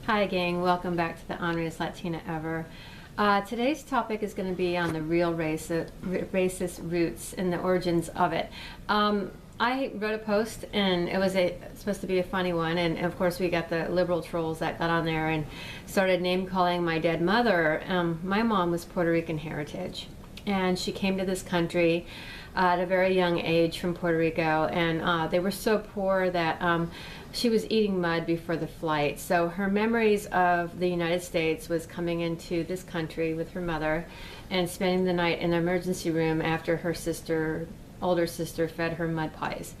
Hi gang, welcome back to the Honoriest Latina Ever. Today's topic is going to be on the real racist roots and the origins of it. I wrote a post and it was supposed to be a funny one, and of course we got the liberal trolls that got on there and started name calling my dead mother. My mom was Puerto Rican heritage, and she came to this country at a very young age from Puerto Rico, and they were so poor that she was eating mud before the flight. So her memories of the United States was coming into this country with her mother and spending the night in the emergency room after her older sister fed her mud pies.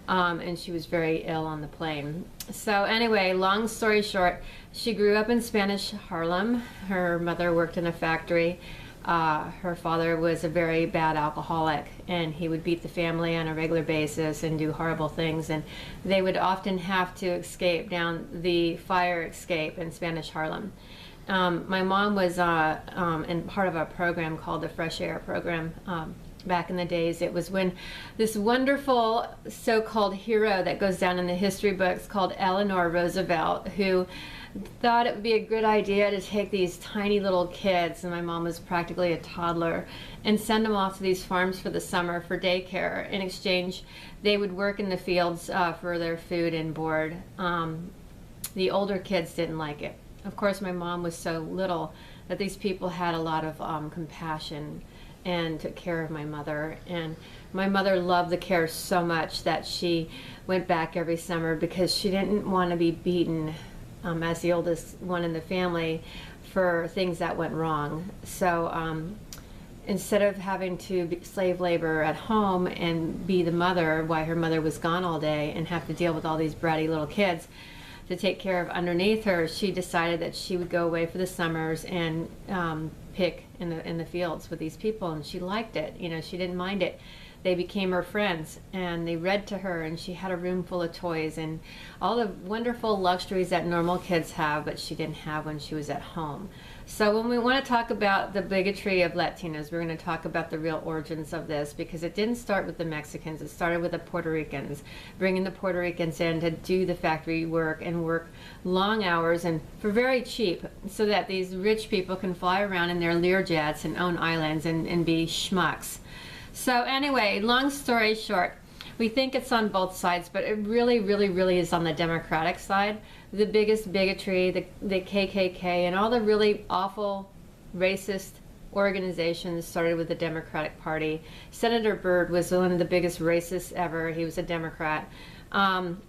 And she was very ill on the plane. So anyway, long story short, she grew up in Spanish Harlem. Her mother worked in a factory. Her father was a very bad alcoholic, and he would beat the family on a regular basis and do horrible things, and they would often have to escape down the fire escape in Spanish Harlem. My mom was in part of a program called the Fresh Air program. Back in the days, it was when this wonderful so-called hero that goes down in the history books called Eleanor Roosevelt, who thought it would be a good idea to take these tiny little kids, and my mom was practically a toddler, and send them off to these farms for the summer for daycare. In exchange, they would work in the fields for their food and board. The older kids didn't like it. Of course, my mom was so little that these people had a lot of compassion and took care of my mother. And my mother loved the care so much that she went back every summer because she didn't want to be beaten as the oldest one in the family for things that went wrong. So instead of having to be slave labor at home and be the mother while her mother was gone all day and have to deal with all these bratty little kids to take care of underneath her, she decided that she would go away for the summers and pick in the fields with these people, and she liked it. You know, she didn't mind it. They became her friends, and they read to her, and she had a room full of toys and all the wonderful luxuries that normal kids have, but she didn't have when she was at home. So when we want to talk about the bigotry of Latinos, we're going to talk about the real origins of this, because it didn't start with the Mexicans. It started with the Puerto Ricans, bringing the Puerto Ricans in to do the factory work and work long hours and for very cheap, so that these rich people can fly around in their Learjets and own islands and be schmucks. So anyway, long story short, we think it's on both sides, but it really, really, really is on the Democratic side. The biggest bigotry, the KKK, and all the really awful racist organizations started with the Democratic Party. Senator Byrd was one of the biggest racists ever. He was a Democrat.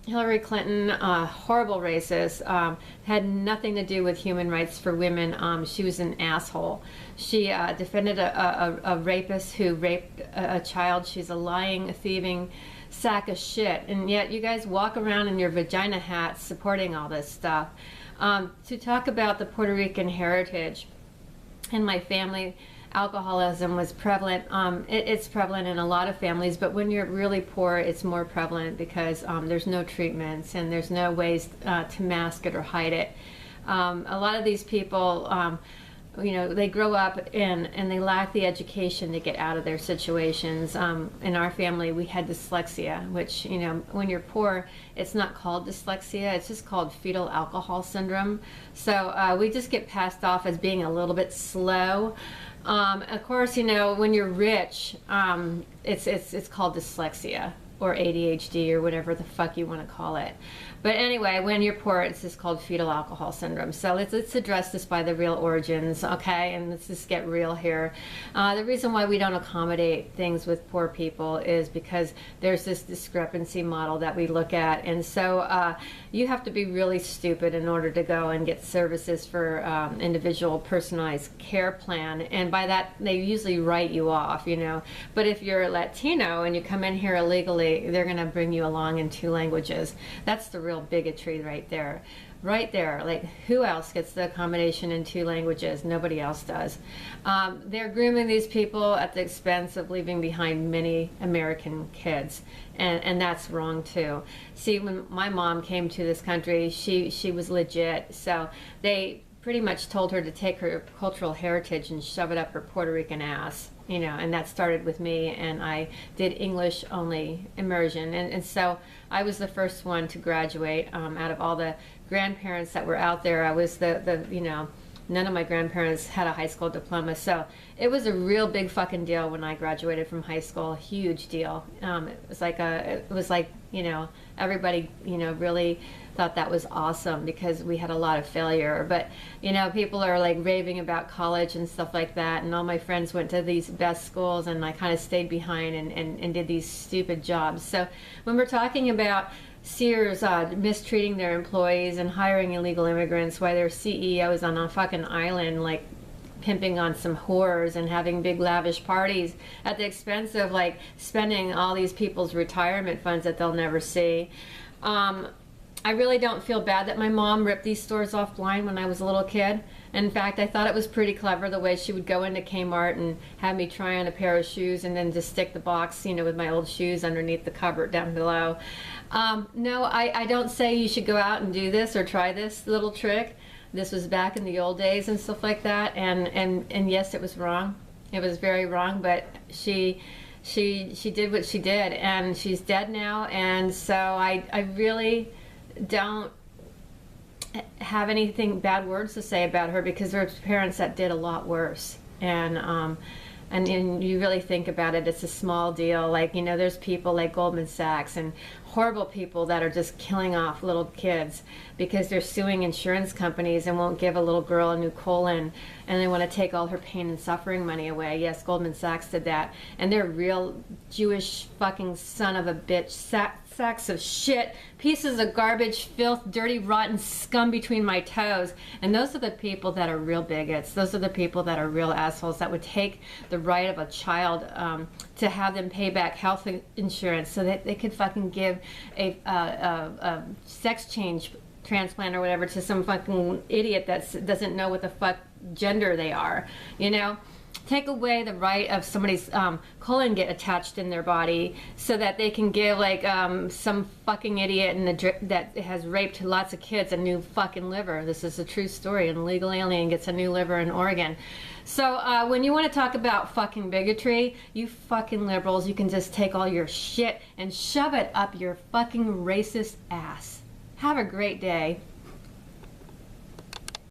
Hillary Clinton, horrible racist, had nothing to do with human rights for women. She was an asshole. She defended a rapist who raped a child. She's a lying, thieving sack of shit, and yet you guys walk around in your vagina hats supporting all this stuff. To talk about the Puerto Rican heritage, in my family, alcoholism was prevalent. It's prevalent in a lot of families, but when you're really poor, it's more prevalent because there's no treatments and there's no ways to mask it or hide it. A lot of these people, you know, they grow up and they lack the education to get out of their situations. In our family, we had dyslexia, which, you know, when you're poor, it's not called dyslexia, it's just called fetal alcohol syndrome. So we just get passed off as being a little bit slow. Of course, you know, when you're rich, it's called dyslexia or ADHD or whatever the fuck you want to call it. But anyway, when you're poor, it's just called fetal alcohol syndrome. So let's address this by the real origins, okay? And let's just get real here. The reason why we don't accommodate things with poor people is because there's this discrepancy model that we look at. And so you have to be really stupid in order to go and get services for individual personalized care plan. And by that, they usually write you off, you know. But if you're Latino and you come in here illegally, they're going to bring you along in 2 languages. That's the real bigotry right there. Right there. Like, who else gets the accommodation in 2 languages? Nobody else does. They're grooming these people at the expense of leaving behind many American kids. And that's wrong too. See, when my mom came to this country, she was legit. So they pretty much told her to take her cultural heritage and shove it up her Puerto Rican ass. You know, and that started with me, and I did English only immersion, and so I was the first one to graduate out of all the grandparents that were out there. I was you know, none of my grandparents had a high school diploma, so it was a real big fucking deal when I graduated from high school. A huge deal. It was like, you know, everybody, you know, really thought that was awesome because we had a lot of failure. But, you know, people are like raving about college and stuff like that, and all my friends went to these best schools, and I kind of stayed behind and did these stupid jobs. So when we're talking about Sears mistreating their employees and hiring illegal immigrants while their CEO is on a fucking island, like pimping on some whores and having big lavish parties at the expense of like spending all these people's retirement funds that they'll never see. I really don't feel bad that my mom ripped these stores off blind when I was a little kid. In fact, I thought it was pretty clever the way she would go into Kmart and have me try on a pair of shoes and then just stick the box, you know, with my old shoes underneath the cupboard down below. No, I don't say you should go out and do this or try this little trick. This was back in the old days and stuff like that. And yes, it was wrong. It was very wrong, but she did what she did, and she's dead now. And so I really don't have anything bad words to say about her, because there are parents that did a lot worse. And you really think about it, it's a small deal. Like, you know, there's people like Goldman Sachs and horrible people that are just killing off little kids because they're suing insurance companies and won't give a little girl a new colon, and they want to take all her pain and suffering money away. Yes, Goldman Sachs did that. And they're real Jewish fucking son of a bitch, sacks of shit, pieces of garbage, filth, dirty, rotten scum between my toes. And those are the people that are real bigots. Those are the people that are real assholes that would take the right of a child to have them pay back health insurance so that they could fucking give a sex change transplant or whatever to some fucking idiot that doesn't know what the fuck gender they are, you know? Take away the right of somebody's colon get attached in their body so that they can give like some fucking idiot that has raped lots of kids a new fucking liver. This is a true story. An illegal alien gets a new liver in Oregon. So when you want to talk about fucking bigotry, you fucking liberals, you can just take all your shit and shove it up your fucking racist ass. Have a great day.